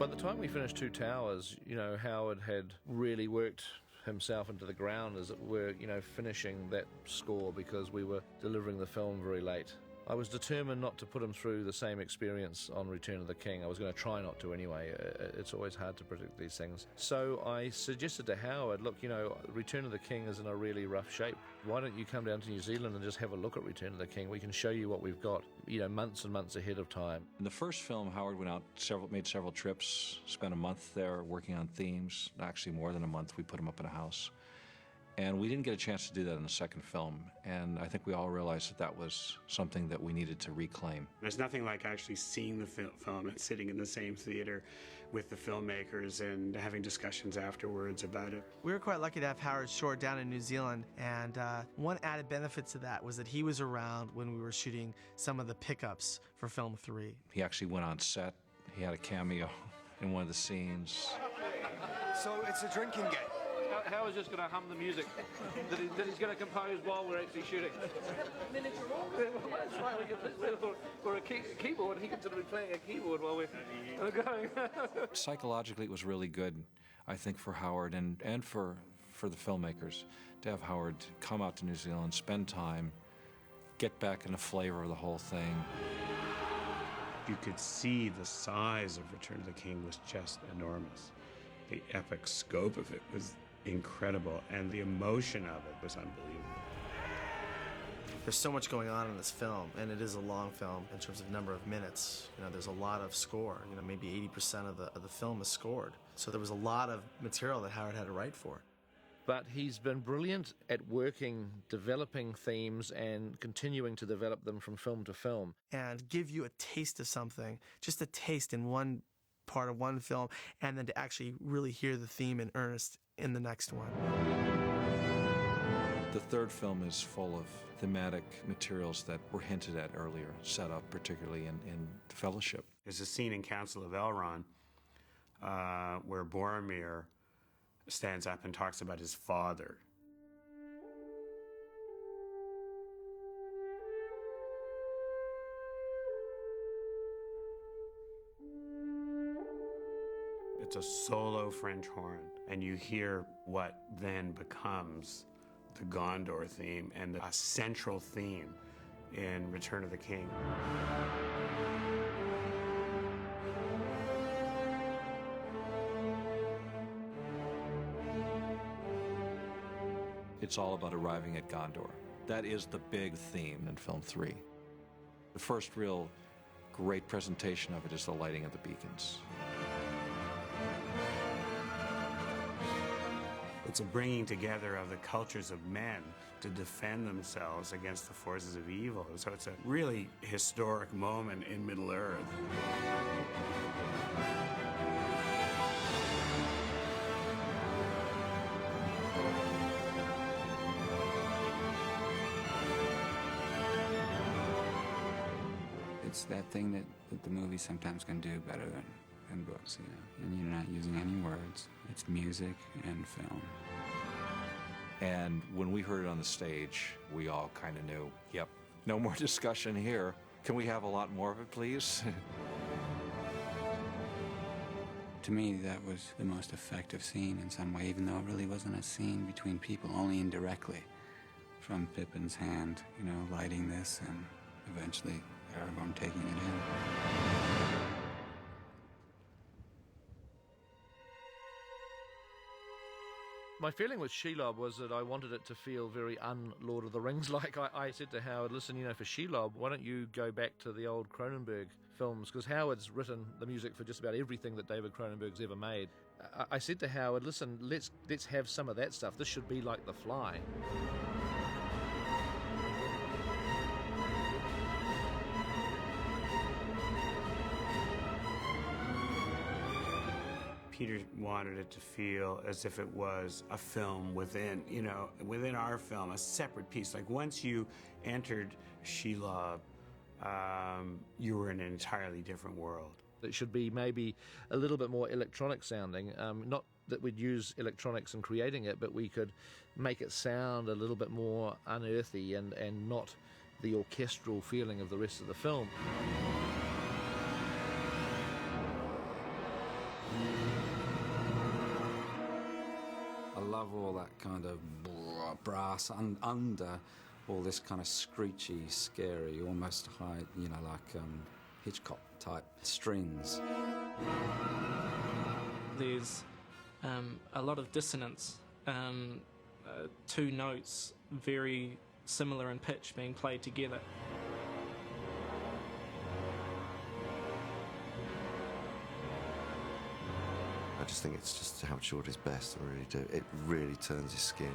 By the time we finished Two Towers, Howard had really worked himself into the ground, as it were, finishing that score, because we were delivering the film very late. I was determined not to put him through the same experience on Return of the King. I was going to try not to anyway. It's always hard to predict these things. So I suggested to Howard, look, Return of the King is in a really rough shape. Why don't you come down to New Zealand and just have a look at Return of the King? We can show you what we've got, months and months ahead of time. In the first film, Howard went out, made several trips, spent a month there working on themes. Actually, more than a month. We put him up in a house. And we didn't get a chance to do that in the second film. And I think we all realized that was something that we needed to reclaim. There's nothing like actually seeing the film and sitting in the same theater with the filmmakers and having discussions afterwards about it. We were quite lucky to have Howard Shore down in New Zealand. And one added benefit to that was that he was around when we were shooting some of the pickups for film 3. He actually went on set. He had a cameo in one of the scenes. So it's a drinking game. Howard's just going to hum the music that he's going to compose while we're actually shooting. Miniature That's right, or a keyboard. He can sort of be playing a keyboard while we're going. Psychologically, it was really good, I think, for Howard and for the filmmakers to have Howard come out to New Zealand, spend time, get back in the flavor of the whole thing. You could see the size of Return of the King was just enormous. The epic scope of it was incredible, and the emotion of it was unbelievable. There's so much going on in this film, and it is a long film in terms of number of minutes. There's a lot of score. Maybe 80% of the film is scored. So there was a lot of material that Howard had to write for. But he's been brilliant at working, developing themes and continuing to develop them from film to film. And give you a taste of something, just a taste in one part of one film, and then to actually really hear the theme in earnest in the next one. The third film is full of thematic materials that were hinted at earlier, set up particularly in Fellowship. There's a scene in Council of Elrond where Boromir stands up and talks about his father. It's a solo French horn, and you hear what then becomes the Gondor theme and a central theme in Return of the King. It's all about arriving at Gondor. That is the big theme in film 3. The first real great presentation of it is the lighting of the beacons. It's a bringing together of the cultures of men to defend themselves against the forces of evil. So it's a really historic moment in Middle-earth. It's that thing that the movie sometimes can do better than books, and you're not using any words. It's music and film. And when we heard it on the stage, we all kind of knew, yep, no more discussion here. Can we have a lot more of it, please? To me, that was the most effective scene in some way, even though it really wasn't a scene between people, only indirectly. From Pippin's hand, lighting this, and eventually Aragorn taking it in. My feeling with Shelob was that I wanted it to feel very un-Lord of the Rings-like. I said to Howard, listen, for Shelob, why don't you go back to the old Cronenberg films? Because Howard's written the music for just about everything that David Cronenberg's ever made. I said to Howard, listen, let's have some of that stuff. This should be like The Fly. Peter wanted it to feel as if it was a film within our film, a separate piece. Like once you entered Shelob, you were in an entirely different world. It should be maybe a little bit more electronic sounding. Not that we'd use electronics in creating it, but we could make it sound a little bit more unearthly and not the orchestral feeling of the rest of the film. I love all that kind of brass under all this kind of screechy, scary, almost high, you know, like Hitchcock-type strings. There's a lot of dissonance, two notes very similar in pitch being played together. I just think it's just how short is best. I really do. It really turns your skin.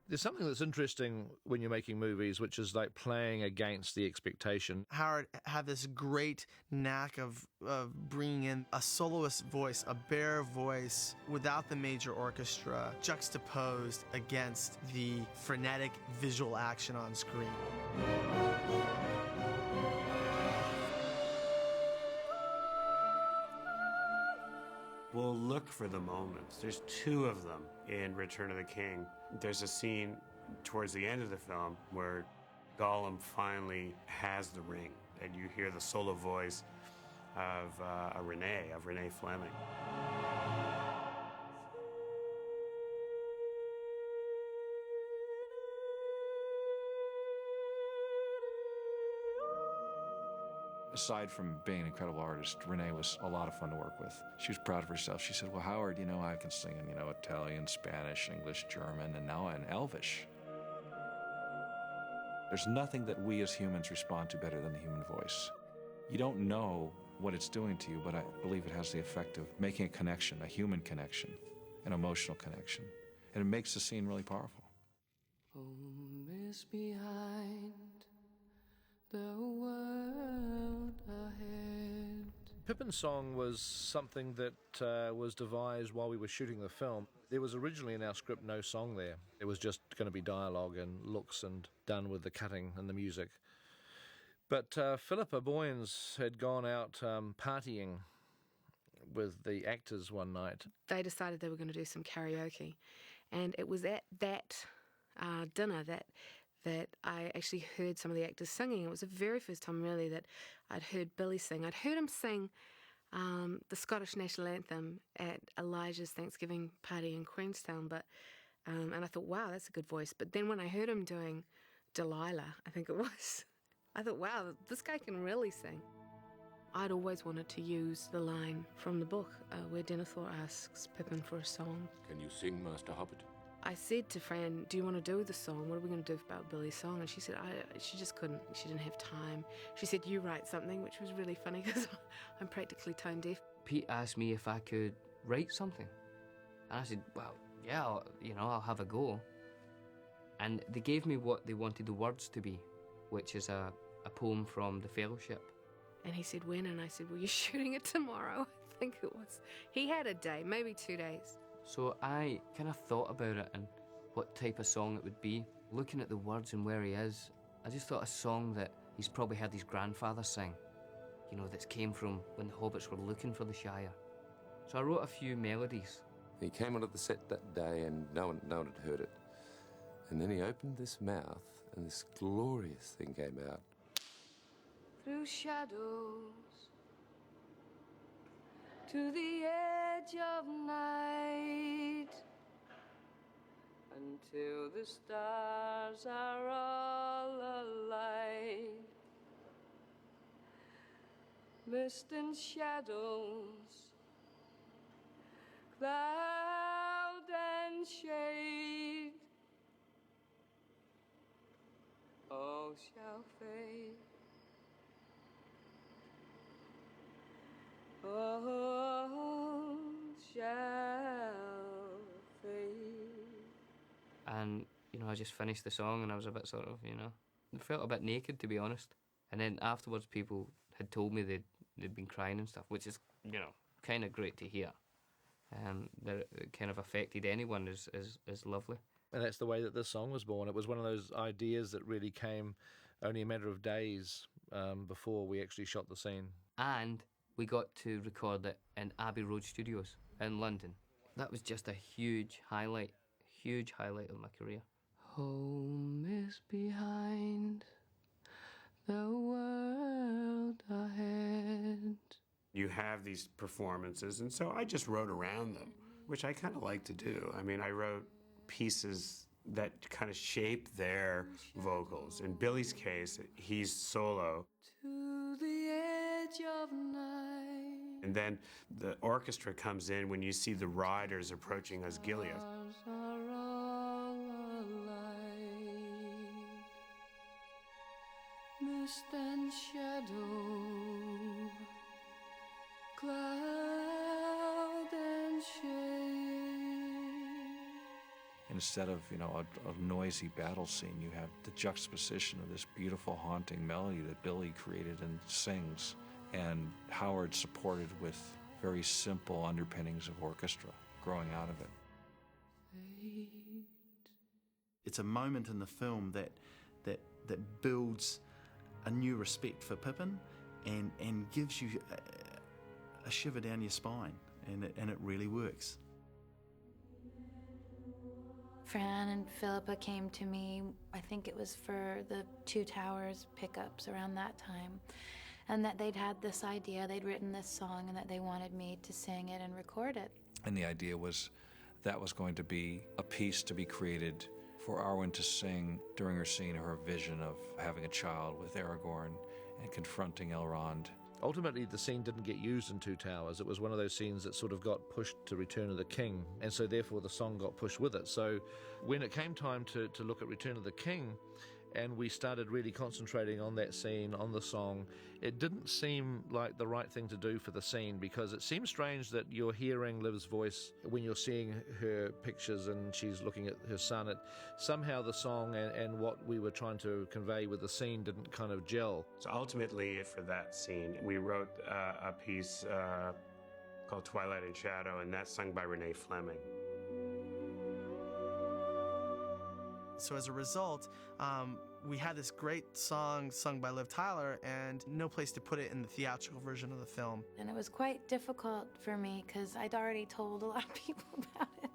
There's something that's interesting when you're making movies, which is like playing against the expectation. Howard had this great knack of bringing in a soloist voice, a bare voice, without the major orchestra, juxtaposed against the frenetic visual action on screen. We'll look for the moments. There's two of them in Return of the King. There's a scene towards the end of the film where Gollum finally has the ring, and you hear the solo voice of Renee Fleming. Aside from being an incredible artist, Renee was a lot of fun to work with. She was proud of herself. She said, well, Howard, you know, I can sing in, you know, Italian, Spanish, English, German, and now in Elvish. There's nothing that we as humans respond to better than the human voice. You don't know what it's doing to you, but I believe it has the effect of making a connection, a human connection, an emotional connection. And it makes the scene really powerful. Home is behind, the world ahead. Pippin's song was something that was devised while we were shooting the film. There was originally in our script no song there. It was just going to be dialogue and looks and done with the cutting and the music. But Philippa Boyens had gone out partying with the actors one night. They decided they were going to do some karaoke, and it was at that dinner that I actually heard some of the actors singing. It was the very first time really that I'd heard Billy sing. I'd heard him sing the Scottish national anthem at Elijah's Thanksgiving party in Queenstown, but and I thought, wow, that's a good voice. But then when I heard him doing Delilah, I think it was, I thought, wow, this guy can really sing. I'd always wanted to use the line from the book where Denethor asks Pippin for a song. Can you sing, Master Hobbit? I said to Fran, do you want to do the song? What are we going to do about Billy's song? And she said, she just couldn't. She didn't have time. She said, you write something, which was really funny because I'm practically tone deaf. Pete asked me if I could write something. And I said, well, yeah, I'll have a go. And they gave me what they wanted the words to be, which is a poem from The Fellowship. And he said, when? And I said, well, you're shooting it tomorrow. I think it was. He had a day, maybe 2 days. So I kind of thought about it and what type of song it would be. Looking at the words and where he is, I just thought a song that he's probably had his grandfather sing, that came from when the hobbits were looking for the Shire. So I wrote a few melodies. He came onto the set that day and no one had heard it. And then he opened this mouth and this glorious thing came out. Through shadows, to the edge of night, until the stars are all alight. Mist and shadows, cloud and shade, all shall fade. All shall fade. And, I just finished the song and I was a bit sort of, I felt a bit naked, to be honest. And then afterwards people had told me they'd been crying and stuff, which is, kind of great to hear. That it kind of affected anyone is lovely. And that's the way that this song was born. It was one of those ideas that really came only a matter of days before we actually shot the scene. And we got to record it in Abbey Road Studios in London. That was just a huge highlight of my career. Home is behind, the world ahead. You have these performances, and so I just wrote around them, which I kind of like to do. I mean, I wrote pieces that kind of shape their vocals. In Billy's case, he's solo. To the edge of night. And then the orchestra comes in when you see the riders approaching Osgiliath. Mist and shadow, cloud and shade. Instead of, a noisy battle scene, you have the juxtaposition of this beautiful, haunting melody that Billy created and sings, and Howard supported with very simple underpinnings of orchestra growing out of it. It's a moment in the film that builds a new respect for Pippin and gives you a shiver down your spine, and it really works. Fran and Philippa came to me, I think it was for the Two Towers pickups around that time, and that they'd had this idea, they'd written this song, and that they wanted me to sing it and record it. And the idea was that was going to be a piece to be created for Arwen to sing during her scene, her vision of having a child with Aragorn and confronting Elrond. Ultimately, the scene didn't get used in Two Towers. It was one of those scenes that sort of got pushed to Return of the King, and so therefore the song got pushed with it. So when it came time to look at Return of the King, and we started really concentrating on that scene, on the song, it didn't seem like the right thing to do for the scene, because it seems strange that you're hearing Liv's voice when you're seeing her pictures and she's looking at her son. Somehow the song and what we were trying to convey with the scene didn't kind of gel. So ultimately, for that scene, we wrote a piece called Twilight and Shadow, and that's sung by Renee Fleming. So as a result, we had this great song sung by Liv Tyler and no place to put it in the theatrical version of the film. And it was quite difficult for me because I'd already told a lot of people about it.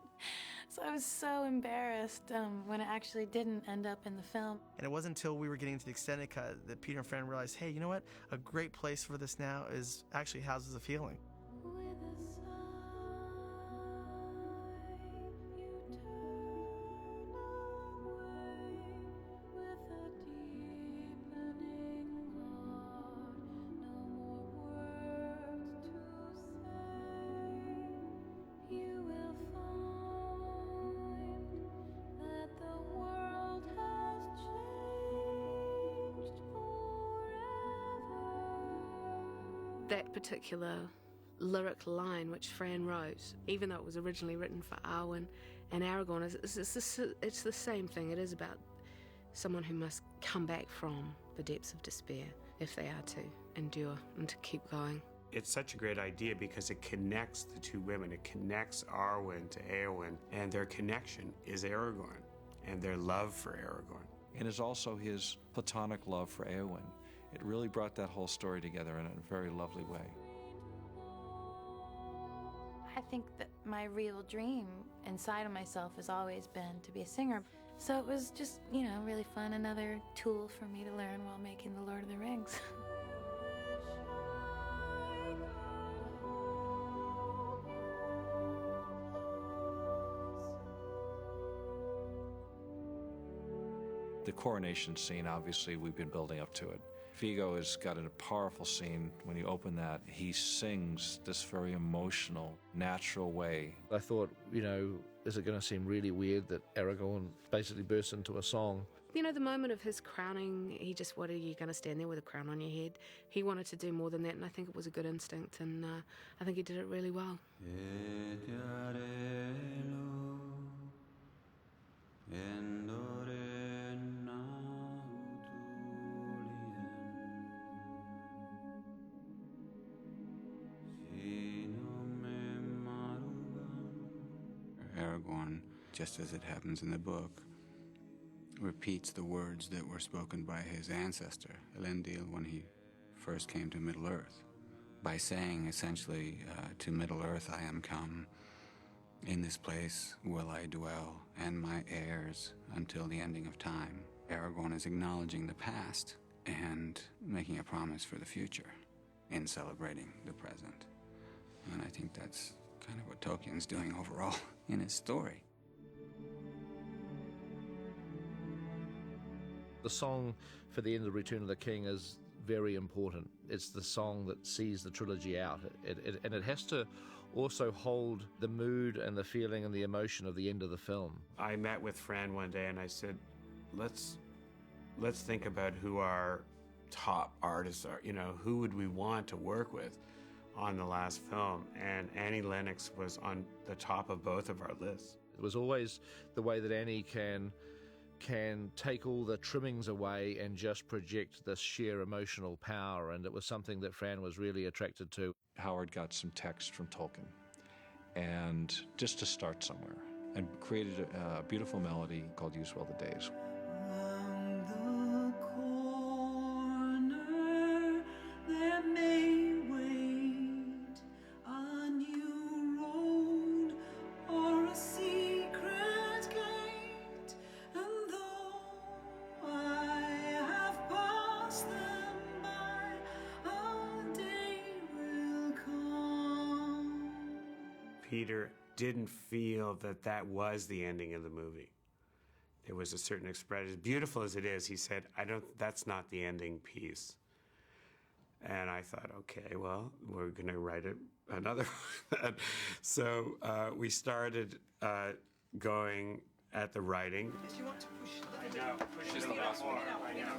So I was so embarrassed when it actually didn't end up in the film. And it wasn't until we were getting to the extended cut that Peter and Fran realized, hey, you know what? A great place for this now is actually Houses of Healing. That particular lyric line which Fran wrote, even though it was originally written for Arwen and Aragorn, it's the same thing. It is about someone who must come back from the depths of despair if they are to endure and to keep going. It's such a great idea because it connects the two women. It connects Arwen to Eowyn, and their connection is Aragorn and their love for Aragorn. And is also his platonic love for Eowyn. It really brought that whole story together in a very lovely way. I think that my real dream inside of myself has always been to be a singer. So it was just, really fun, another tool for me to learn while making The Lord of the Rings. The coronation scene, obviously, we've been building up to it. Viggo has got a powerful scene. When you open that, he sings this very emotional, natural way. I thought, is it going to seem really weird that Aragorn basically bursts into a song? The moment of his crowning, what are you going to stand there with a crown on your head? He wanted to do more than that, and I think it was a good instinct, and I think he did it really well. Aragorn, just as it happens in the book, repeats the words that were spoken by his ancestor, Elendil, when he first came to Middle-earth, by saying essentially, to Middle-earth I am come, in this place will I dwell, and my heirs until the ending of time. Aragorn is acknowledging the past and making a promise for the future. in celebrating the present. And I think that's kind of what Tolkien's doing overall in his story. The song for the end of Return of the King is very important. It's the song that sees the trilogy out. And it has to also hold the mood and the feeling and the emotion of the end of the film. I met with Fran one day and I said, let's think about who our top artists are. You know, who would we want to work with on the last film? And Annie Lennox was on the top of both of our lists. It was always the way that Annie can take all the trimmings away and just project this sheer emotional power, and it was something that Fran was really attracted to. Howard got some text from Tolkien, and just to start somewhere, and created a beautiful melody called Use Well the Days. Peter didn't feel that that was the ending of the movie. There was a certain expression, as beautiful as it is, he said, that's not the ending piece. And I thought, okay, well, we're going to write another one. So we started going at the writing. Yes, you want to push that. I know, push it more. I know.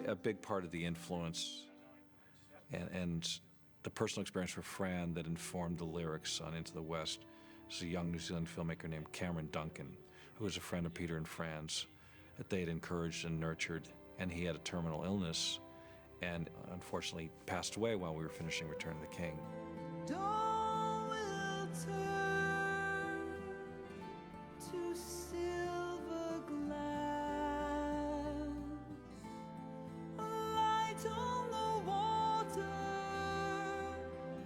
A big part of the influence and the personal experience for Fran that informed the lyrics on Into the West is a young New Zealand filmmaker named Cameron Duncan, who was a friend of Peter and Fran's that they had encouraged and nurtured, and he had a terminal illness and unfortunately passed away while we were finishing Return of the King. Dawn will turn to silver glass, a light on the water,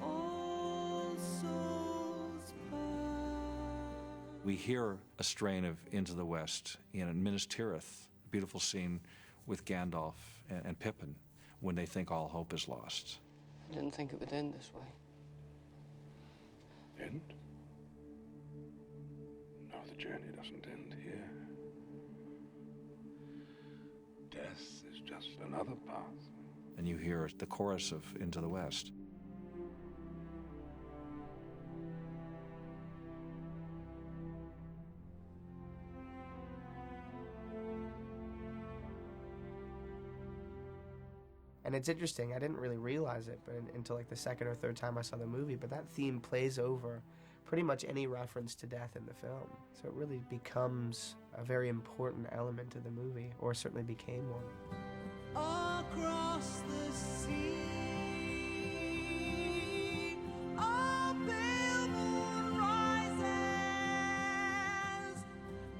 all souls pass. We hear a strain of Into the West in Minas Tirith, a beautiful scene with Gandalf and Pippin when they think all hope is lost. I didn't think it would end this way. End? No, the journey doesn't end here. Death is just another path. And you hear the chorus of Into the West. And it's interesting, I didn't really realize it but until like the second or third time I saw the movie, but that theme plays over pretty much any reference to death in the film. So it really becomes a very important element of the movie, or certainly became one. Across the sea, a pale moon rises.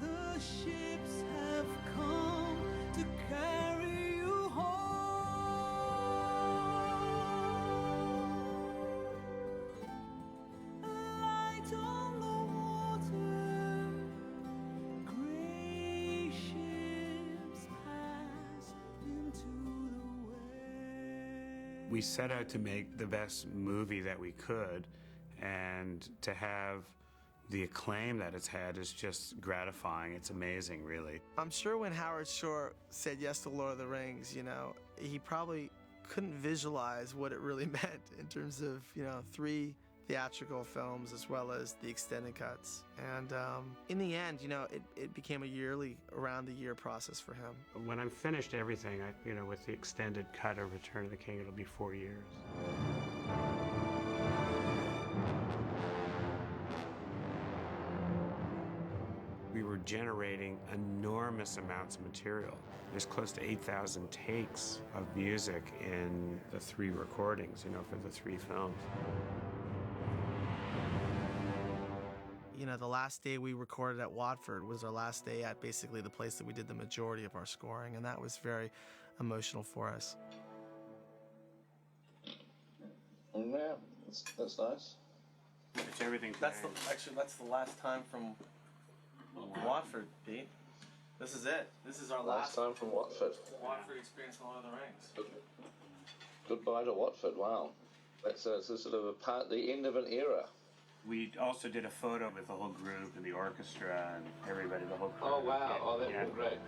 The ships have come to carry you home. A light on the water, gray ships pass into the west. We set out to make the best movie that we could, and to have the acclaim that it's had is just gratifying. It's amazing, really. I'm sure when Howard Shore said yes to Lord of the Rings, you know, he probably couldn't visualize what it really meant in terms of, you know, 3 theatrical films as well as the extended cuts. And in the end, you know, it became a around-the-year process for him. When I'm finished everything, with the extended cut of Return of the King, it'll be 4 years. We were generating enormous amounts of material. There's close to 8,000 takes of music in the 3 recordings, for the 3 films. You know, the last day we recorded at Watford was our last day at basically the place that we did the majority of our scoring, and that was very emotional for us. Oh, yeah, that's nice. It's everything. That's the last time from Watford, Pete. This is it. This is our last time from Watford. Watford experience in Lord of the Rings. Goodbye to Watford, wow. It's a sort of the end of an era. We also did a photo with the whole group and the orchestra and everybody, the whole crew. Oh, wow. Oh, that was great.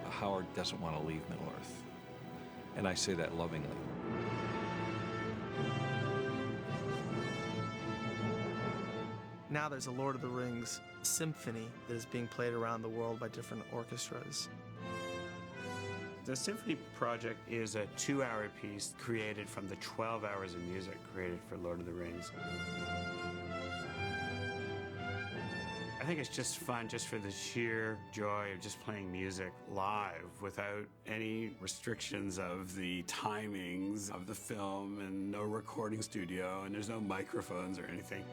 Howard doesn't want to leave Middle-earth, and I say that lovingly. Now there's a Lord of the Rings symphony that is being played around the world by different orchestras. The symphony project is a 2-hour piece created from the 12 hours of music created for Lord of the Rings. I think it's just fun just for the sheer joy of just playing music live without any restrictions of the timings of the film and no recording studio and there's no microphones or anything.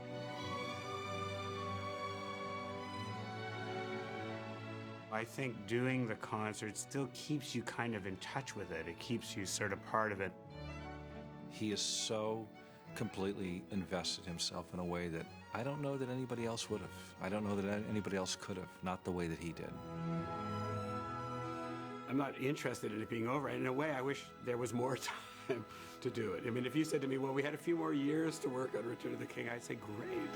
I think doing the concert still keeps you kind of in touch with it. It keeps you sort of part of it. He is so completely invested himself in a way that I don't know that anybody else would have. I don't know that anybody else could have, not the way that he did. I'm not interested in it being over. In a way, I wish there was more time to do it. I mean, if you said to me, well, we had a few more years to work on Return of the King, I'd say, great.